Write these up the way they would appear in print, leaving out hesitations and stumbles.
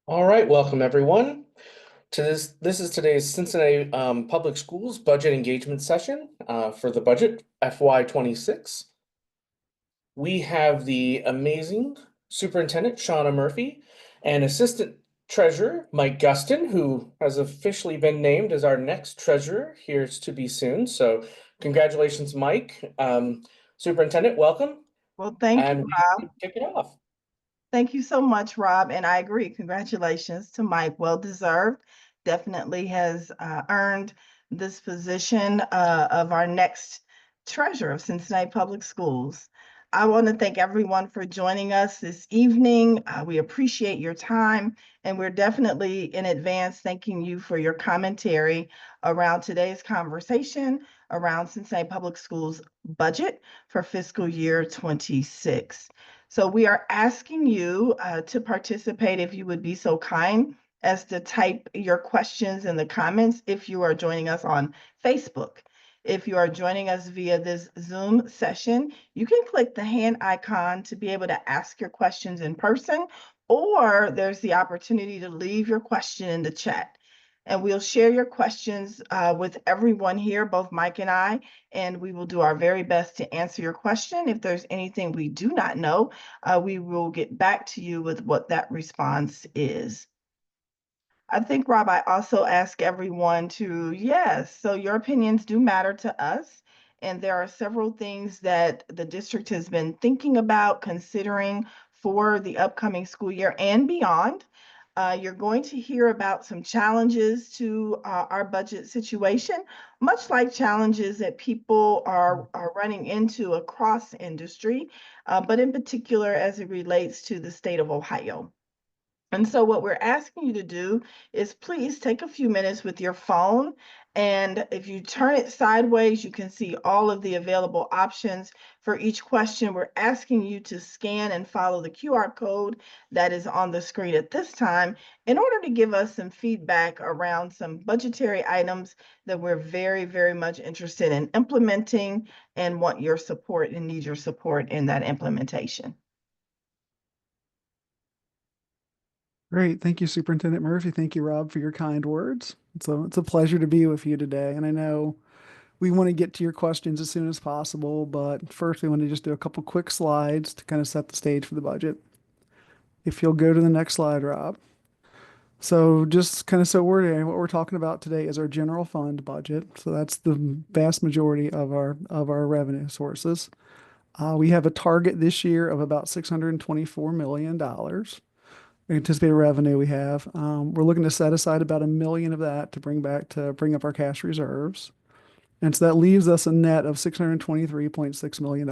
All right, welcome everyone to this. This is today's Cincinnati Public Schools budget engagement session for the budget FY26. We have the amazing Superintendent Shauna Murphy and Assistant Treasurer Mike Guston, who has officially been named as our next treasurer. Here's to be soon. So congratulations, Mike. Superintendent, welcome, Well, thank you, and we Rob. can kick it off. Thank you so much, Rob. And I agree. Congratulations to Mike. Well deserved. Definitely has earned this position of our next treasurer of Cincinnati Public Schools. I want to thank everyone for joining us this evening. We appreciate your time, and we're definitely in advance thanking you for your commentary around today's conversation around Cincinnati Public Schools budget for fiscal year 26. So we are asking you to participate if you would be so kind as to type your questions in the comments if you are joining us on Facebook. If you are joining us via this Zoom session, you can click the hand icon to be able to ask your questions in person, or there's the opportunity to leave your question in the chat. And we'll share your questions with everyone here, both Mike and I, and we will do our very best to answer your question. If there's anything we do not know, we will get back to you with what that response is. I think, Rob, I also ask everyone to, yes, so your opinions do matter to us. And there are several things that the district has been thinking about, considering for the upcoming school year and beyond. You're going to hear about some challenges to our budget situation, much like challenges that people are running into across industry, but in particular as it relates to the state of Ohio. And so, what we're asking you to do is please take a few minutes with your phone. And if you turn it sideways, you can see all of the available options for each question. We're asking you to scan and follow the QR code that is on the screen at this time in order to give us some feedback around some budgetary items that we're very, very much interested in implementing and want your support and need your support in that implementation. Great. Thank you, Superintendent Murphy. Thank you, Rob, for your kind words. It's a pleasure to be with you today. And I know we want to get to your questions as soon as possible, but first we want to just do a couple quick slides to kind of set the stage for the budget. If you'll go to the next slide, Rob. So just kind of so what we're talking about today is our general fund budget. So that's the vast majority of our revenue sources. We have a target this year of about $624 million. Anticipated revenue we have. We're looking to set aside about $1 million of that to bring up our cash reserves. And so that leaves us a net of $623.6 million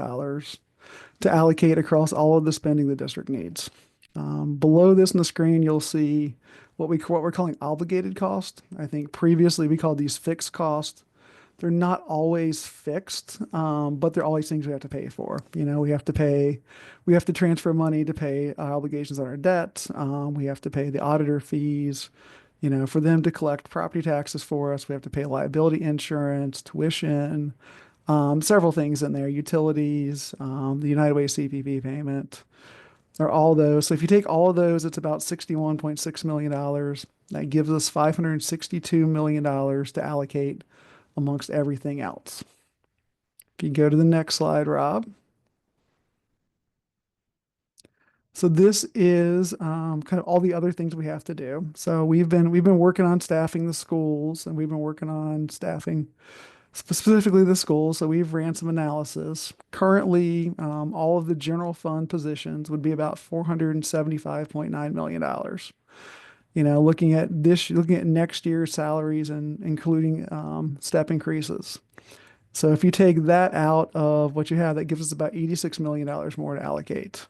to allocate across all of the spending the district needs. Below this in the screen, you'll see what we're calling obligated cost. I think previously we called these fixed costs. They're not always fixed, but they're always things we have to pay for. We have to transfer money to pay our obligations on our debt. We have to pay the auditor fees, for them to collect property taxes for us. We have to pay liability insurance, tuition, several things in there, utilities, the United Way CPP payment, or all those. So if you take all of those, it's about $61.6 million. That gives us $562 million to allocate amongst everything else. If you go to the next slide, Rob. So this is kind of all the other things we have to do. So we've been working on staffing the schools, and we've been working on staffing specifically the schools. So we've ran some analysis. Currently, all of the general fund positions would be about $475.9 million. Looking at next year's salaries and including step increases. So if you take that out of what you have, that gives us about $86 million more to allocate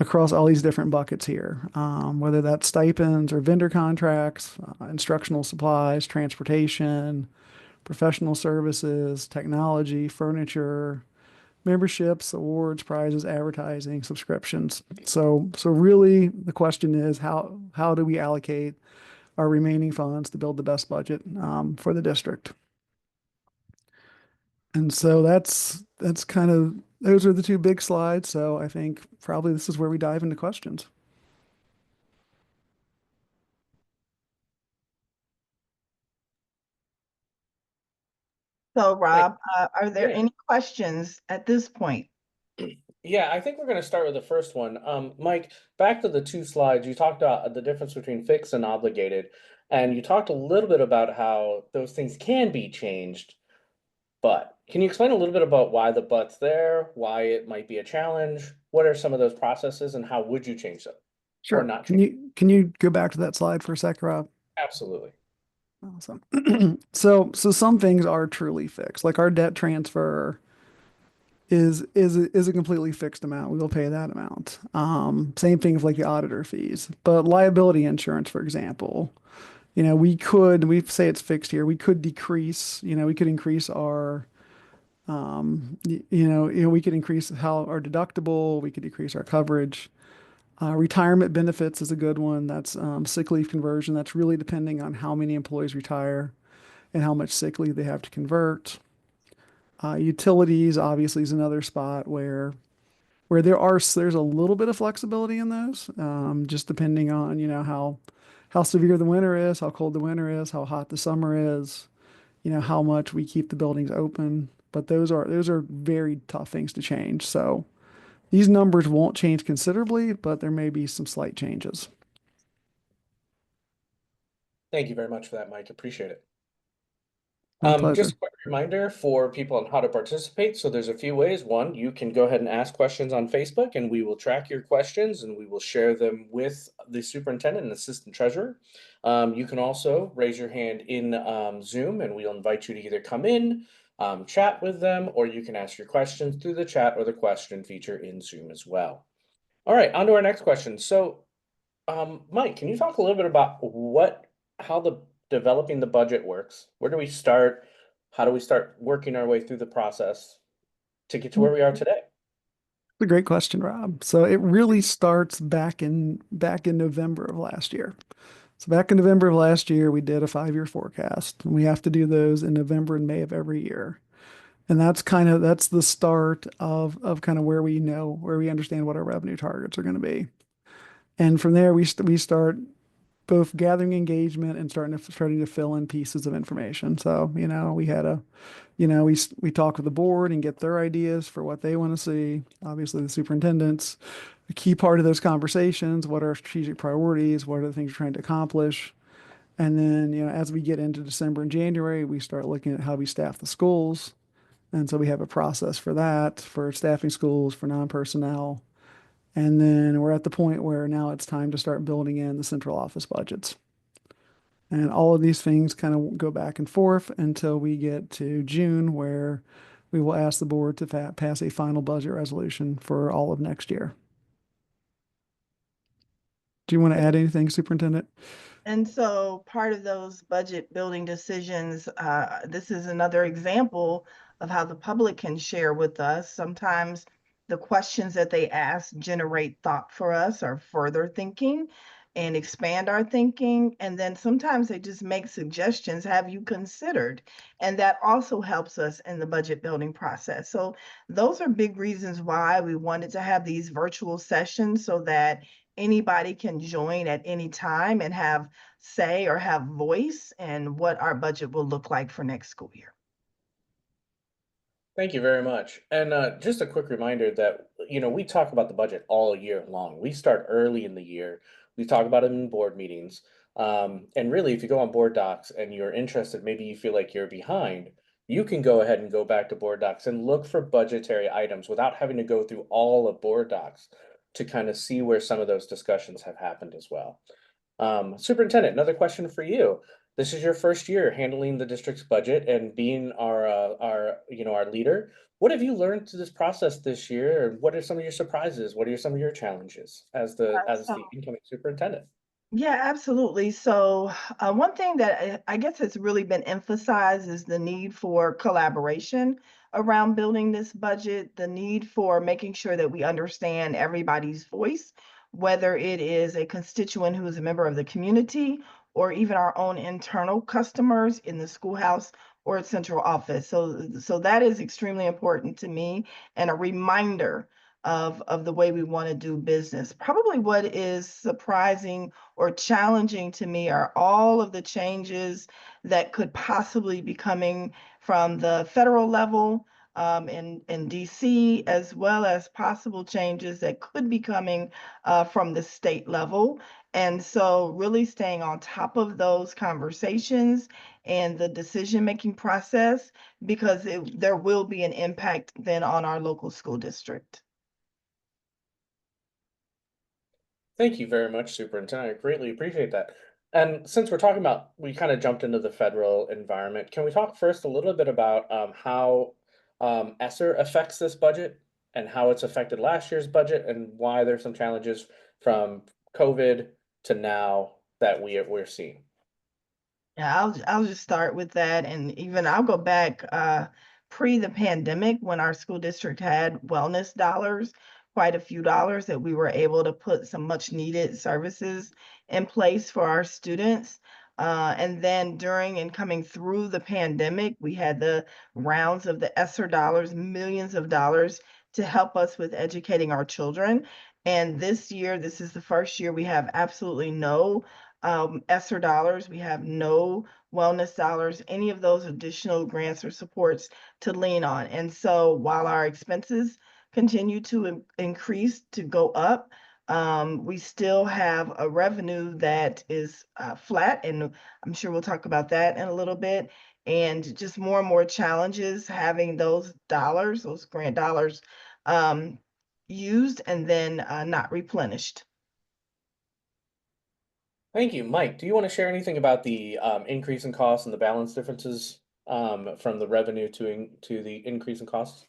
across all these different buckets here, whether that's stipends or vendor contracts, instructional supplies, transportation, professional services, technology, furniture, memberships, awards, prizes, advertising, subscriptions. So really the question is how do we allocate our remaining funds to build the best budget for the district? And so that's kind of those are the two big slides. So I think probably this is where we dive into questions. So Thank Rob, are there Yeah. any questions at this point? Yeah, I think we're going to start with the first one. Mike, back to the two slides, you talked about the difference between fixed and obligated, and you talked a little bit about how those things can be changed. But can you explain a little bit about why the but's there, why it might be a challenge? What are some of those processes, and how would you change them or Sure. not Can change? you go back to that slide for a sec, Rob? Absolutely. Awesome. So some things are truly fixed. Like our debt transfer is a completely fixed amount. We will pay that amount. Same thing with like the auditor fees. But liability insurance, for example, we say it's fixed here. We could decrease, we could increase our we could increase how our deductible, we could decrease our coverage. Retirement benefits is a good one. That's sick leave conversion. That's really depending on how many employees retire and how much sick leave they have to convert. Utilities obviously is another spot where there's a little bit of flexibility in those, just depending on how severe the winter is, how cold the winter is, how hot the summer is, how much we keep the buildings open. But those are very tough things to change. So these numbers won't change considerably, but there may be some slight changes. Thank you very much for that, Mike. Appreciate it. My Just a pleasure. quick reminder for people on how to participate. So there's a few ways. One, you can go ahead and ask questions on Facebook, and we will track your questions and we will share them with the superintendent and assistant treasurer. You can also raise your hand in Zoom, and we'll invite you to either come in, chat with them, or you can ask your questions through the chat or the question feature in Zoom as well. All right, on to our next question. So Mike, can you talk a little bit about how the developing the budget works? Where do we start? How do we start working our way through the process to get to where we are today? A great question, Rob. So it really starts back in November of last year. So back in November of last year, we did a 5-year forecast. And we have to do those in November and May of every year. And that's the start of kind of where we understand what our revenue targets are going to be. And from there, we start both gathering engagement and starting to fill in pieces of information. So, we had a we talk with the board and get their ideas for what they want to see. Obviously, the superintendents, a key part of those conversations, what are our strategic priorities, what are the things we're trying to accomplish. And then, as we get into December and January, we start looking at how we staff the schools. And so we have a process for that, for staffing schools, for non-personnel. And then we're at the point where now it's time to start building in the central office budgets. And all of these things kind of go back and forth until we get to June, where we will ask the board to pass a final budget resolution for all of next year. Do you want to add anything, Superintendent? And so part of those budget building decisions, this is another example of how the public can share with us. Sometimes the questions that they ask generate thought for us or further thinking and expand our thinking. And then sometimes they just make suggestions, have you considered? And that also helps us in the budget building process. So those are big reasons why we wanted to have these virtual sessions so that anybody can join at any time and have say or have voice in what our budget will look like for next school year. Thank you very much. And just a quick reminder that, we talk about the budget all year long. We start early in the year. We talk about it in board meetings. And really, if you go on board docs and you're interested, maybe you feel like you're behind, you can go ahead and go back to board docs and look for budgetary items without having to go through all of board docs to kind of see where some of those discussions have happened as well. Superintendent, another question for you. This is your first year handling the district's budget and being our leader. What have you learned through this process this year? And what are some of your surprises? What are some of your challenges as the So incoming superintendent? yeah, absolutely. So, one thing that I guess has really been emphasized is the need for collaboration around building this budget, the need for making sure that we understand everybody's voice, whether it is a constituent who is a member of the community or even our own internal customers in the schoolhouse or at central office. So that is extremely important to me and a reminder of the way we want to do business. Probably what is surprising or challenging to me are all of the changes that could possibly be coming from the federal level in DC, as well as possible changes that could be coming from the state level. And so really staying on top of those conversations and the decision-making process, because there will be an impact then on our local school district. Thank you very much, Superintendent. I greatly appreciate that. And since we're talking about, we kind of jumped into the federal environment, can we talk first a little bit about how ESSER affects this budget and how it's affected last year's budget and why there's some challenges from COVID to now that we're seeing? Yeah, I'll just start with that, and even I'll go back pre the pandemic when our school district had wellness dollars, quite a few dollars that we were able to put some much needed services in place for our students. And then during and coming through the pandemic, we had the rounds of the ESSER dollars, millions of dollars to help us with educating our children. And this year, this is the first year we have absolutely no ESSER dollars. We have no wellness dollars, any of those additional grants or supports to lean on. And so while our expenses continue to increase, to go up, we still have a revenue that is flat. And I'm sure we'll talk about that in a little bit. And just more and more challenges having those dollars, those grant dollars, used and then not replenished. Thank you. Mike, do you want to share anything about the increase in costs and the balance differences from the revenue to the increase in costs?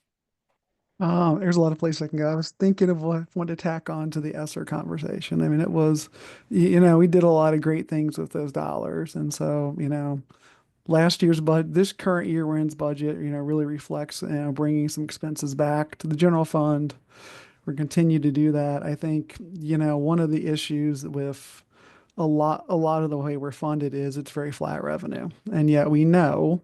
There's a lot of places I can go. I was thinking of what to tack on to the ESSER conversation. I mean, it was, we did a lot of great things with those dollars. And so, last year's budget, this current year we're in's budget, really reflects, bringing some expenses back to the general fund. We're continue to do that. I think, one of the issues with a lot of the way we're funded is it's very flat revenue. And yet we know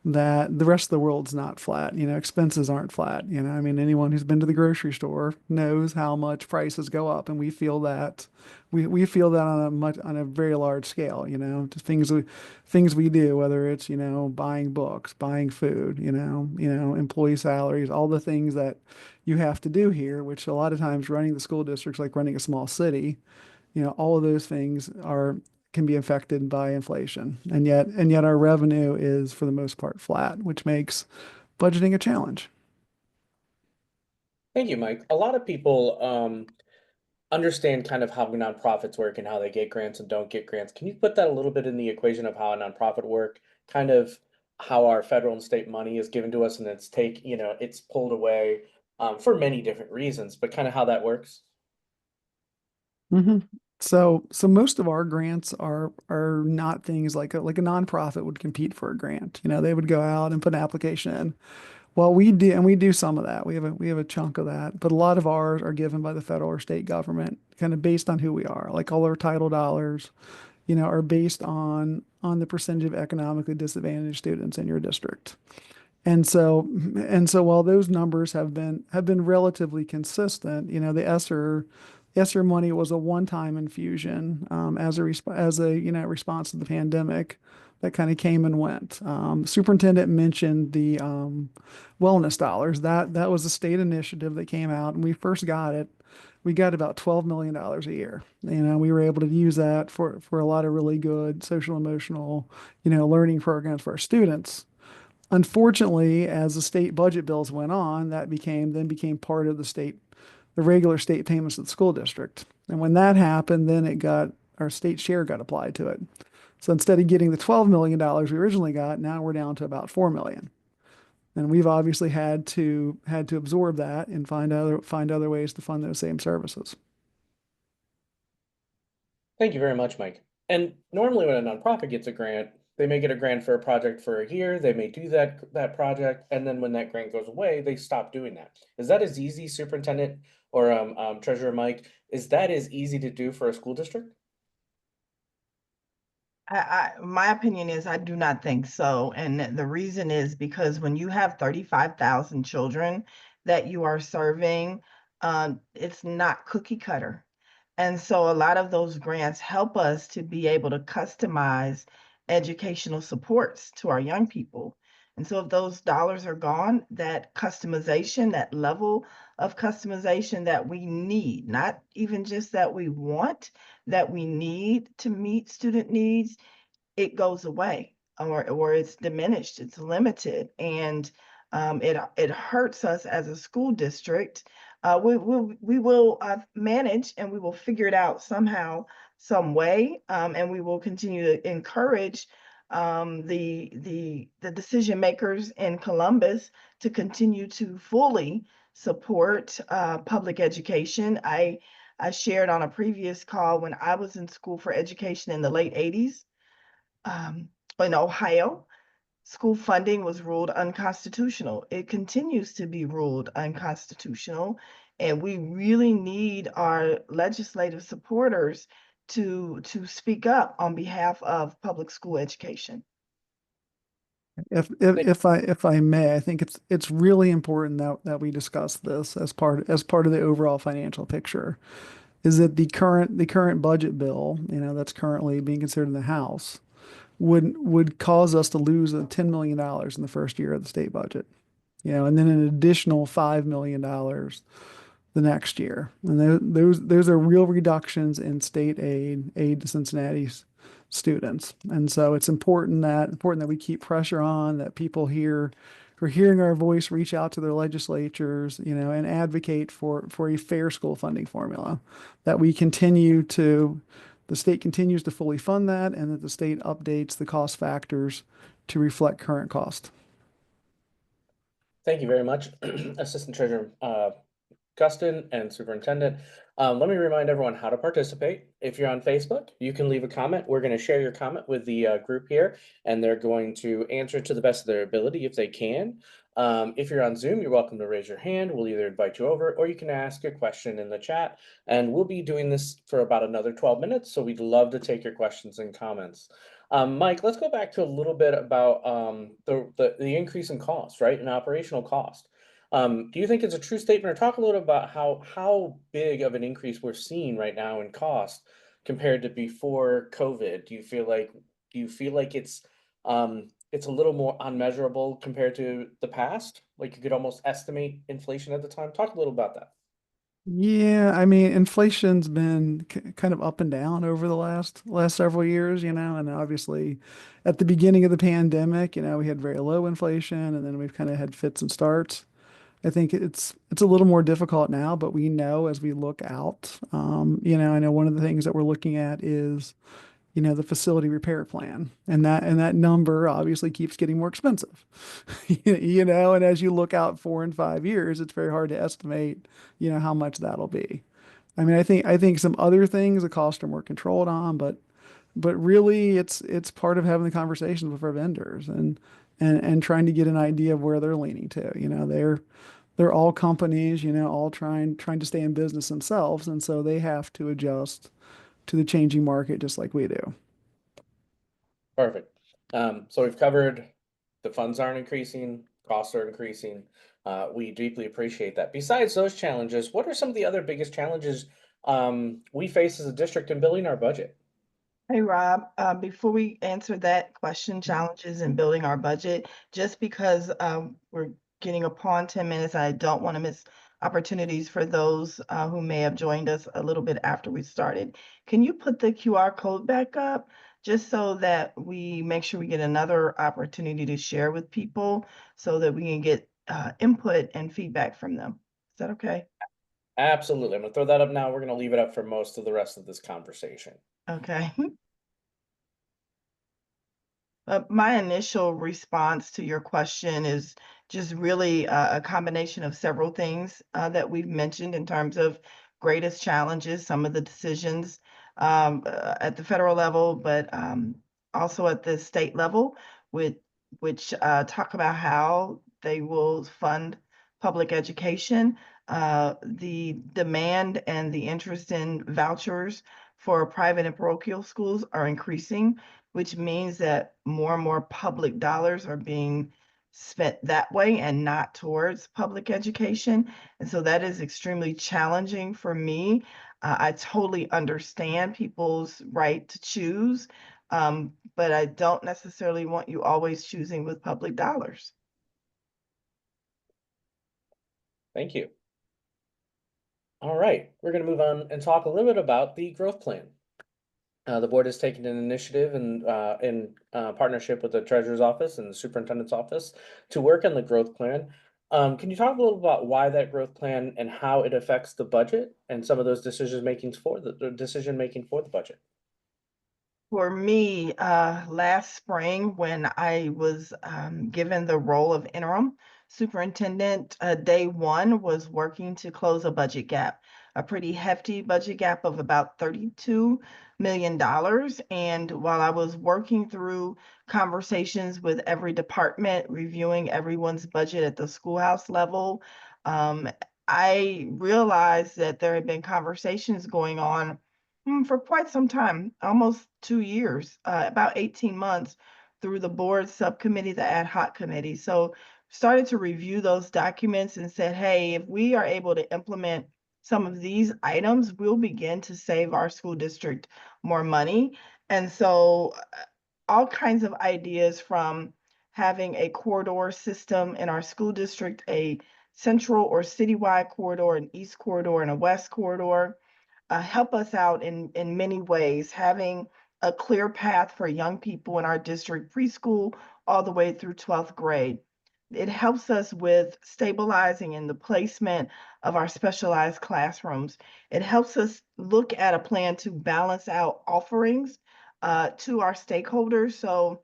that the rest of the world's not flat. Expenses aren't flat. I mean, anyone who's been to the grocery store knows how much prices go up, and we feel that on a very large scale. To things we do, whether it's buying books, buying food, employee salaries, all the things that you have to do here, which a lot of times running the school districts like running a small city, all of those things can be affected by inflation. And yet our revenue is for the most part flat, which makes budgeting a challenge. Thank you, Mike. A lot of people understand kind of how nonprofits work and how they get grants and don't get grants. Can you put that a little bit in the equation of how a nonprofit work, kind of how our federal and state money is given to us and it's pulled away for many different reasons, but kind of how that works? hmm So most of our grants are not things like a nonprofit would compete for a grant. They would go out and put an application in. Well, we do some of that. We have a chunk of that, but a lot of ours are given by the federal or state government, kind of based on who we are. Like all our title dollars, are based on the percentage of economically disadvantaged students in your district. And so while those numbers have been relatively consistent, the ESSER money was a one-time infusion as a response to the pandemic that kind of came and went. Superintendent mentioned the wellness dollars. That was a state initiative that came out, and we first got it. We got about $12 million a year. We were able to use that for a lot of really good social emotional, learning programs for our students. Unfortunately, as the state budget bills went on, that became part of the regular state payments to the school district. And when that happened, then our state share got applied to it. So instead of getting the $12 million we originally got, now we're down to about $4 million. And we've obviously had to absorb that and find other ways to fund those same services. Thank you very much, Mike. And normally when a nonprofit gets a grant, they may get a grant for a project for a year, they may do that project, and then when that grant goes away, they stop doing that. Is that as easy, Superintendent or Treasurer Mike? Is that as easy to do for a school district? My opinion is I do not think so. And the reason is because when you have 35,000 children that you are serving, it's not cookie cutter. And so a lot of those grants help us to be able to customize educational supports to our young people. And so if those dollars are gone, that customization, that level of customization that we need, not even just that we want, that we need to meet student needs, it goes away or it's diminished, it's limited, and it hurts us as a school district. We will manage and we will figure it out somehow, some way, and we will continue to encourage the decision makers in Columbus to continue to fully support public education. I shared on a previous call when I was in school for education in the late 80s, um, in Ohio, school funding was ruled unconstitutional. It continues to be ruled unconstitutional, and we really need our legislative supporters to speak up on behalf of public school education. If I may, I think it's really important that we discuss this as part of the overall financial picture. Is that the current budget bill, that's currently being considered in the House, would cause us to lose $10 million in the first year of the state budget, and then an additional $5 million the next year. And those are real reductions in state aid to Cincinnati's students. And so it's important that we keep pressure on, that people here who are hearing our voice reach out to their legislatures, and advocate for a fair school funding formula, that the state continues to fully fund that, and that the state updates the cost factors to reflect current cost. Thank you very much, Assistant Treasurer Guston and Superintendent. Let me remind everyone how to participate. If you're on Facebook, you can leave a comment. We're going to share your comment with the group here, and they're going to answer to the best of their ability if they can. If you're on Zoom, you're welcome to raise your hand. We'll either invite you over or you can ask a question in the chat. And we'll be doing this for about another 12 minutes, so we'd love to take your questions and comments. Mike, let's go back to a little bit about the increase in cost, right? And operational cost. Do you think it's a true statement, or talk a little about how big of an increase we're seeing right now in cost compared to before COVID? Do you feel like it's a little more unmeasurable compared to the past? Like you could almost estimate inflation at the time? Talk a little about that. Yeah, I mean, inflation's been kind of up and down over the last several years, and obviously at the beginning of the pandemic, we had very low inflation, and then we've kind of had fits and starts. I think it's a little more difficult now, but we know as we look out, I know one of the things that we're looking at is, the facility repair plan, and that number obviously keeps getting more expensive, and as you look out 4 and 5 years, it's very hard to estimate, how much that'll be. I mean, I think some other things the costs are more controlled on, but really it's part of having the conversations with our vendors and trying to get an idea of where they're leaning to. They're all companies, all trying to stay in business themselves, and so they have to adjust to the changing market just like we do. Perfect. So we've covered the funds aren't increasing, costs are increasing. We deeply appreciate that. Besides those challenges, what are some of the other biggest challenges we face as a district in building our budget? Hey, Rob, before we answer that question, challenges in building our budget, just because we're getting upon 10 minutes, I don't want to miss opportunities for those who may have joined us a little bit after we started. Can you put the QR code back up just so that we make sure we get another opportunity to share with people so that we can get input and feedback from them? Is that okay? Absolutely. I'm gonna throw that up now. We're gonna leave it up for most of the rest of this conversation. Okay. My initial response to your question is just really a combination of several things that we've mentioned in terms of greatest challenges, some of the decisions at the federal level, but also at the state level, which talk about how they will fund public education. The demand and the interest in vouchers for private and parochial schools are increasing, which means that more and more public dollars are being spent that way and not towards public education. And so that is extremely challenging for me. I totally understand people's right to choose, But I don't necessarily want you always choosing with public dollars. Thank you. All right, we're going to move on and talk a little bit about the growth plan. The board has taken an initiative in partnership with the treasurer's office and the superintendent's office to work on the growth plan. Can you talk a little about why that growth plan and how it affects the budget and some of those decision making for the budget? For me, last spring, when I was given the role of interim superintendent, day one was working to close a budget gap, a pretty hefty budget gap of about $32 million. And while I was working through conversations with every department, reviewing everyone's budget at the schoolhouse level, um, I realized that there had been conversations going on for quite some time, almost 2 years, about 18 months through the board subcommittee, the ad hoc committee. So started to review those documents and said, hey, if we are able to implement some of these items, we'll begin to save our school district more money. And so all kinds of ideas from having a corridor system in our school district, a central or citywide corridor, an east corridor and a west corridor, help us out in many ways, having a clear path for young people in our district, preschool all the way through 12th grade. It helps us with stabilizing in the placement of our specialized classrooms. It helps us look at a plan to balance out offerings to our stakeholders. So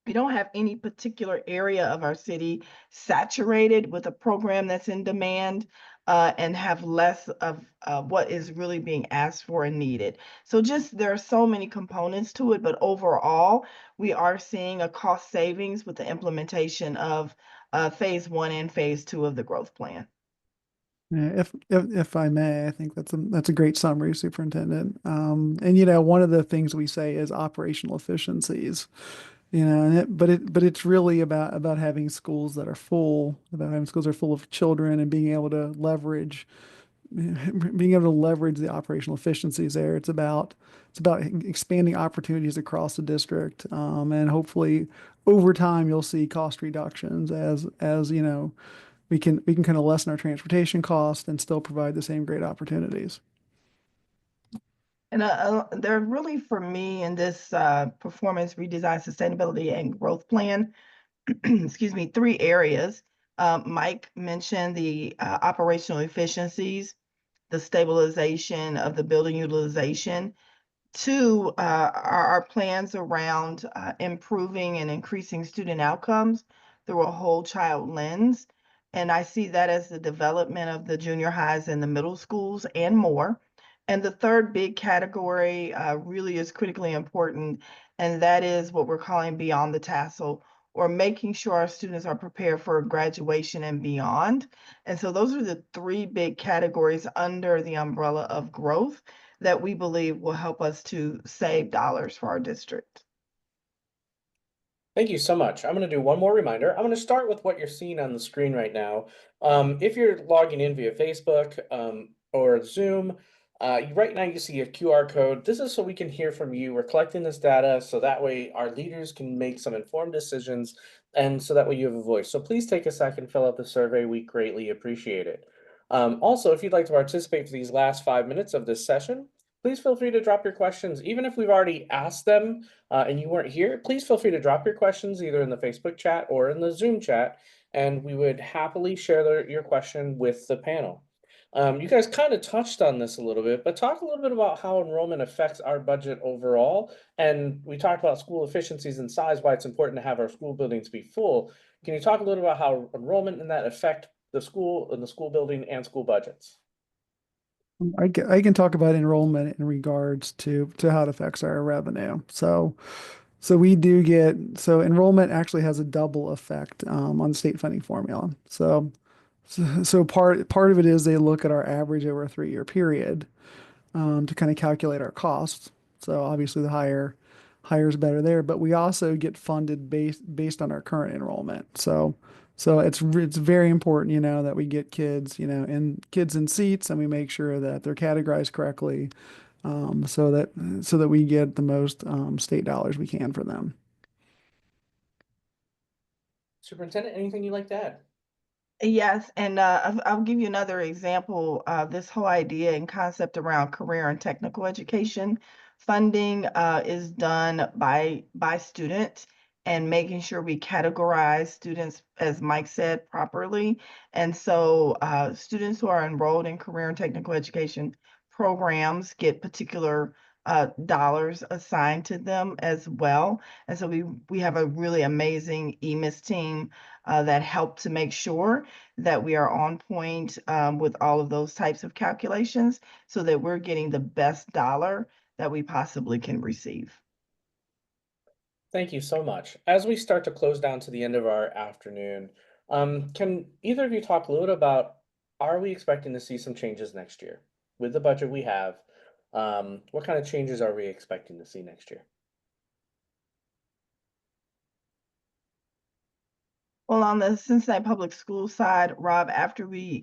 we don't have any particular area of our city saturated with a program that's in demand, and have less of what is really being asked for and needed. So just there are so many components to it, but overall, we are seeing a cost savings with the implementation of phase one and phase two of the growth plan. Yeah, if I may, I think that's a great summary, Superintendent. And one of the things we say is operational efficiencies. But it's really about having schools that are full, about having schools that are full of children and being able to leverage the operational efficiencies there. It's about expanding opportunities across the district, and hopefully over time you'll see cost reductions as we can kind of lessen our transportation cost and still provide the same great opportunities. And they're really, for me, in this performance redesign, sustainability, and growth plan, excuse me, three areas. Mike mentioned the operational efficiencies, the stabilization of the building utilization. Two are our plans around improving and increasing student outcomes through a whole child lens. And I see that as the development of the junior highs and the middle schools and more. And the third big category really is critically important, and that is what we're calling beyond the tassel, or making sure our students are prepared for graduation and beyond. And so those are the three big categories under the umbrella of growth that we believe will help us to save dollars for our district. Thank you so much. I'm going to do one more reminder. I'm going to start with what you're seeing on the screen right now. If you're logging in via Facebook or Zoom, right now you see a QR code. This is so we can hear from you. We're collecting this data so that way our leaders can make some informed decisions and so that way you have a voice. So please take a second, fill out the survey. We greatly appreciate it. Also, if you'd like to participate for these last 5 minutes of this session, please feel free to drop your questions. Even if we've already asked them and you weren't here, please feel free to drop your questions either in the Facebook chat or in the Zoom chat, and we would happily share your question with the panel. You guys kind of touched on this a little bit, but talk a little bit about how enrollment affects our budget overall. And we talked about school efficiencies and size, why it's important to have our school buildings be full. Can you talk a little about how enrollment and that affect the school and the school building and school budgets? I can talk about enrollment in regards to how it affects our revenue. So enrollment actually has a double effect on the state funding formula. So part of it is they look at our average over a 3-year period to kind of calculate our costs. So obviously the higher is better there, but we also get funded based on our current enrollment. So it's very important, that we get kids in seats and we make sure that they're categorized correctly. so that we get the most state dollars we can for them. Superintendent, anything you'd like to add? Yes, and I'll give you another example. This whole idea and concept around career and technical education funding is done by students and making sure we categorize students, as Mike said, properly. And so students who are enrolled in career and technical education programs get particular dollars assigned to them as well. And so we have a really amazing EMIS team that help to make sure that we are on point with all of those types of calculations so that we're getting the best dollar that we possibly can receive. Thank you so much. As we start to close down to the end of our afternoon, can either of you talk a little bit about, are we expecting to see some changes next year with the budget we have? What kind of changes are we expecting to see next year? Well, on the Cincinnati Public School side, Rob, after we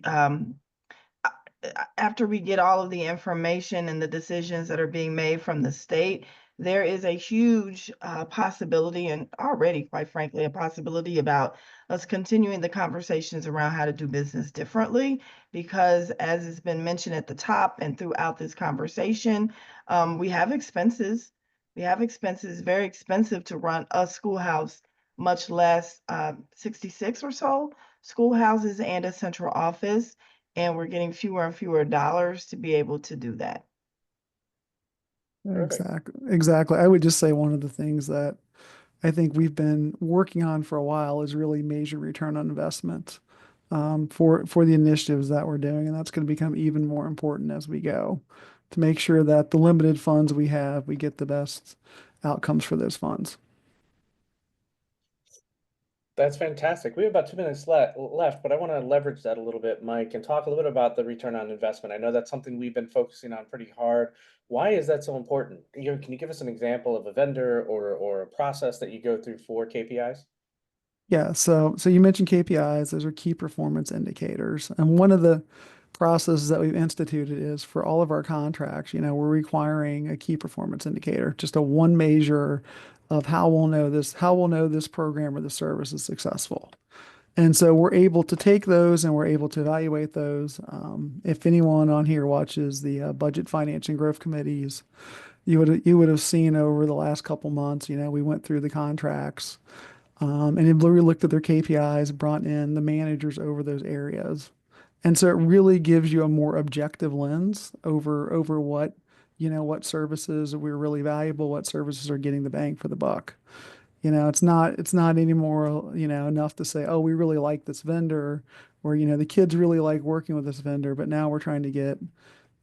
get all of the information and the decisions that are being made from the state, there is a huge possibility, and already, quite frankly, a possibility about us continuing the conversations around how to do business differently. Because, as has been mentioned at the top and throughout this conversation, we have expenses. We have expenses, very expensive to run a schoolhouse, much less 66 or so schoolhouses and a central office, and we're getting fewer and fewer dollars to be able to do that. Perfect. Exactly. I would just say one of the things that I think we've been working on for a while is really measure return on investment for the initiatives that we're doing, and that's going to become even more important as we go to make sure that the limited funds we have, we get the best outcomes for those funds. That's fantastic. We have about 2 minutes left, but I want to leverage that a little bit, Mike, and talk a little bit about the return on investment. I know that's something we've been focusing on pretty hard. Why is that so important? Can you give us an example of a vendor or a process that you go through for KPIs? Yeah, so you mentioned KPIs, those are key performance indicators. And one of the processes that we've instituted is for all of our contracts, we're requiring a key performance indicator, just a one measure of how we'll know this program or the service is successful. And so we're able to take those and we're able to evaluate those. If anyone on here watches the budget, finance, and growth committees, you would have seen over the last couple months, we went through the contracts. And it really looked at their KPIs, brought in the managers over those areas. And so it really gives you a more objective lens over what services are really valuable, what services are getting the bang for the buck. It's not anymore, enough to say, oh, we really like this vendor, or, the kids really like working with this vendor, but now we're trying to get,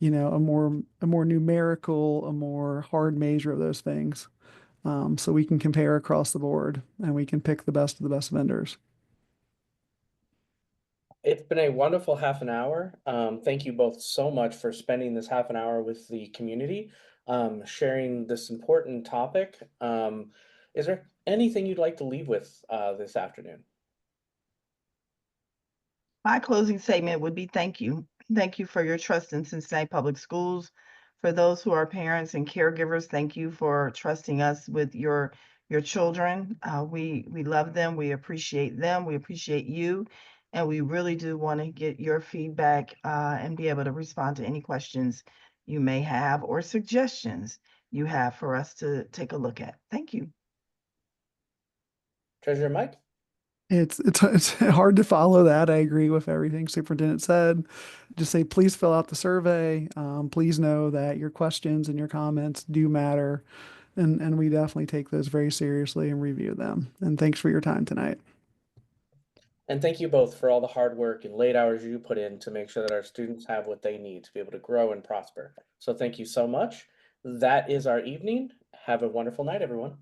a more numerical, a more hard measure of those things. So we can compare across the board and we can pick the best of the best vendors. It's been a wonderful half an hour. Thank you both so much for spending this half an hour with the community, sharing this important topic. Is there anything you'd like to leave with this afternoon? My closing statement would be thank you. Thank you for your trust in Cincinnati Public Schools. For those who are parents and caregivers, thank you for trusting us with your children. We love them. We appreciate them. We appreciate you. And we really do want to get your feedback and be able to respond to any questions you may have or suggestions you have for us to take a look at. Thank you. Treasurer Mike? It's hard to follow that. I agree with everything Superintendent said. Just say, please fill out the survey. Please know that your questions and your comments do matter. And we definitely take those very seriously and review them. And thanks for your time tonight. And thank you both for all the hard work and late hours you put in to make sure that our students have what they need to be able to grow and prosper. So thank you so much. That is our evening. Have a wonderful night, everyone.